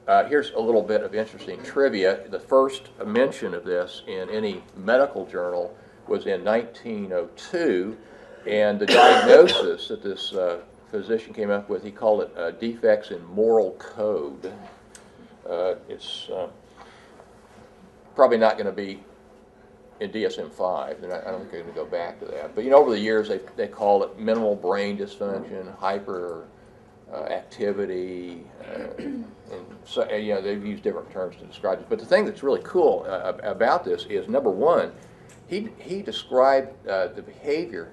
Here's a little bit of interesting trivia. The first mention of this in any medical journal was in 1902, and the diagnosis that this physician came up with, he called it defects in moral code. It's probably not going to be in DSM-5, and I don't think they're going to go back to that. But over the years, they call it minimal brain dysfunction, hyperactivity, and so they've used different terms to describe it. But the thing that's really cool about this is, number one, he described the behavior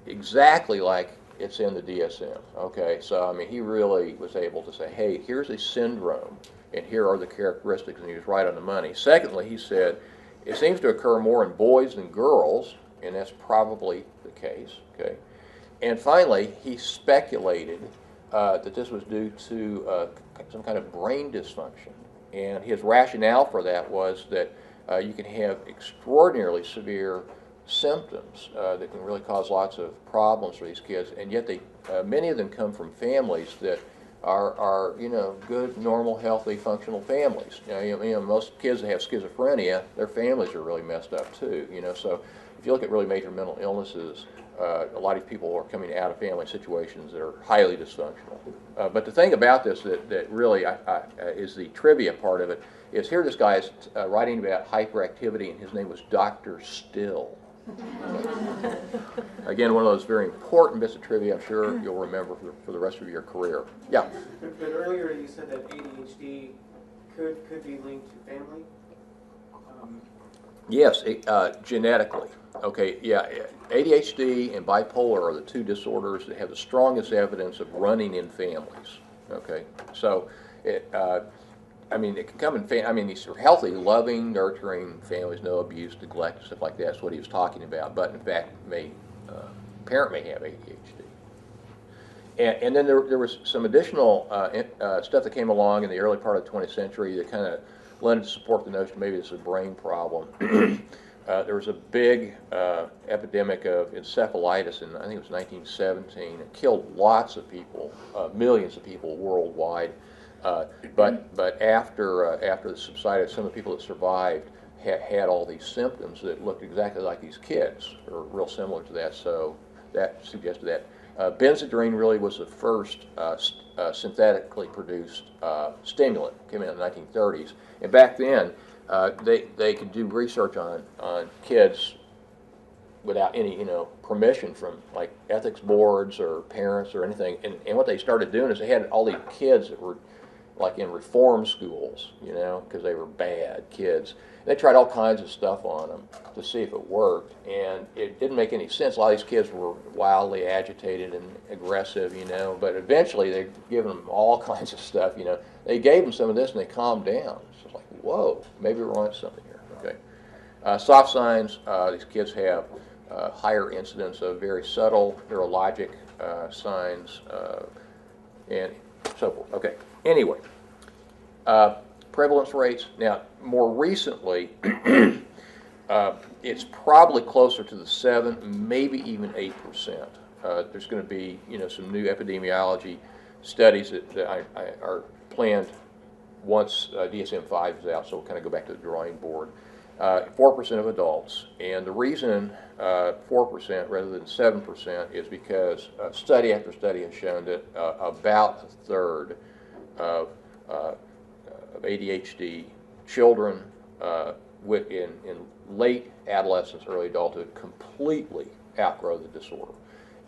exactly like it's in the DSM. Okay, so I mean, he really was able to say, hey, here's a syndrome, and here are the characteristics, and he was right on the money. Secondly, he said, it seems to occur more in boys than girls, and that's probably the case. Okay, and finally, he speculated that this was due to some kind of brain dysfunction, and his rationale for that was that you can have extraordinarily severe symptoms that can really cause lots of problems for these kids, and yet many of them come from families that are good, normal, healthy, functional families. Most kids that have schizophrenia, their families are really messed up too. So if you look at really major mental illnesses, a lot of people are coming out of family situations that are highly dysfunctional. But the thing about this that really is the trivia part of it is, here this guy is writing about hyperactivity, and his name was Dr. Still. Again, one of those very important bits of trivia I'm sure you'll remember for the rest of your career. Yeah? But earlier you said that ADHD could be linked to family? Yes, genetically. Okay, yeah, ADHD and bipolar are the two disorders that have the strongest evidence of running in families. Okay, so it can come in these are healthy, loving, nurturing families, no abuse, neglect, stuff like that. That's what he was talking about. But in fact, parent may have ADHD. And then there was some additional stuff that came along in the early part of the 20th century that kind of lended to support the notion maybe it's a brain problem. There was a big epidemic of encephalitis in, I think it was 1917. It killed lots of people, millions of people worldwide. But after the subsided, some of the people that survived had all these symptoms that looked exactly like these kids, or real similar to that. So that suggested that. Benzedrine really was the first synthetically produced stimulant. Came out in the 1930s, and back then they could do research on kids without any permission from like ethics boards or parents or anything. And what they started doing is they had all these kids that were like in reform schools, because they were bad kids. They tried all kinds of stuff on them to see if it worked, and it didn't make any sense. A lot of these kids were wildly agitated and aggressive, but eventually they'd given them all kinds of stuff, They gave them some of this and they calmed down. It's like, whoa, maybe we're on something here, okay. Soft signs, these kids have higher incidence of very subtle neurologic signs and so forth. Okay, anyway, prevalence rates. Now, more recently, it's probably closer to the 7, maybe even 8%. There's going to be, some new epidemiology studies that are planned once DSM-5 is out, so we'll kind of go back to the drawing board. 4% of adults, and the reason 4% rather than 7% is because study after study has shown that about a third of ADHD children in late adolescence, early adulthood completely outgrow the disorder.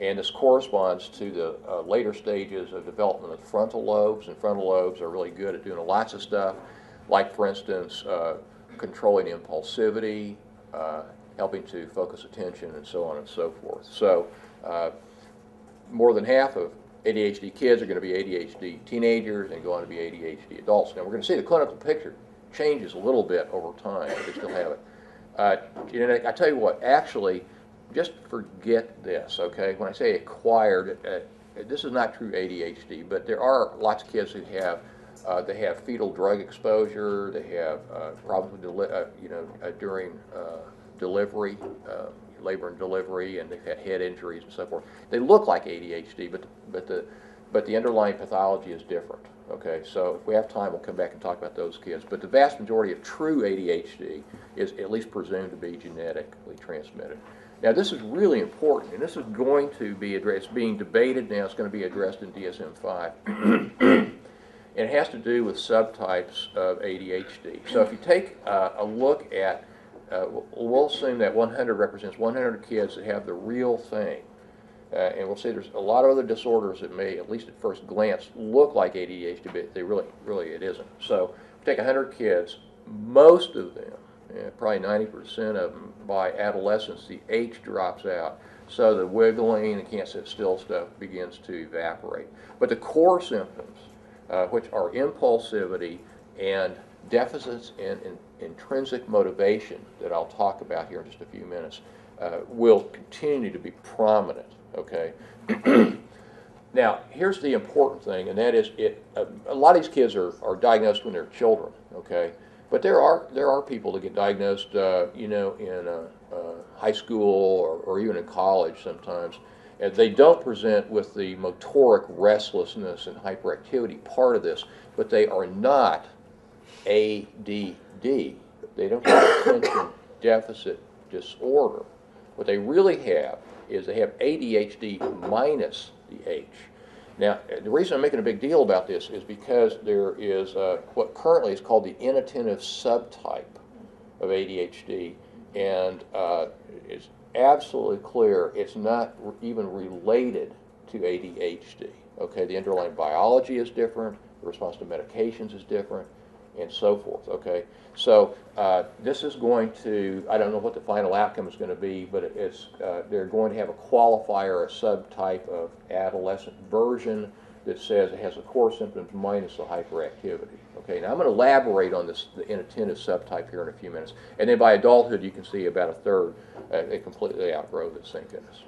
And this corresponds to the later stages of development of the frontal lobes, and frontal lobes are really good at doing lots of stuff, like, for instance, controlling impulsivity, helping to focus attention, and so on and so forth. So more than half of ADHD kids are going to be ADHD teenagers and go on to be ADHD adults. Now, we're going to see the clinical picture changes a little bit over time, but they still have it. I tell you what, actually, just forget this, okay? When I say acquired, this is not true ADHD, but there are lots of kids who have they have fetal drug exposure, they have problems with during delivery, labor and delivery, and they've had head injuries and so forth. They look like ADHD, but the underlying pathology is different. Okay, so if we have time, we'll come back and talk about those kids. But the vast majority of true ADHD is at least presumed to be genetically transmitted. Now, this is really important, and this is going to be addressed. It's being debated now. It's going to be addressed in DSM-5. It has to do with subtypes of ADHD. So if you take a look at, we'll assume that 100 represents 100 kids that have the real thing. And we'll see there's a lot of other disorders that may, at least at first glance, look like ADHD, but they really it isn't. So if you take 100 kids, most of them, probably 90% of them, by adolescence, the H drops out. So the wiggling and can't sit still stuff begins to evaporate. But the core symptoms, which are impulsivity and deficits in intrinsic motivation that I'll talk about here in just a few minutes, will continue to be prominent, okay? Now, here's the important thing, and that is a lot of these kids are diagnosed when they're children, okay? But there are people that get diagnosed, you know, in high school or even in college sometimes. And they don't present with the motoric restlessness and hyperactivity part of this, but they are not ADD. They don't have attention deficit disorder. What they really have is they have ADHD minus the H. Now, the reason I'm making a big deal about this is because there is what currently is called the inattentive subtype of ADHD, and it's absolutely clear it's not even related to ADHD. Okay, the underlying biology is different, the response to medications is different, and so forth. Okay, so this is going to, I don't know what the final outcome is going to be, but it's they're going to have a qualifier, a subtype of adolescent version that says it has the core symptoms minus the hyperactivity. Okay, now I'm going to elaborate on this, the inattentive subtype here in a few minutes, and then by adulthood you can see about a third they completely outgrow the synchronous.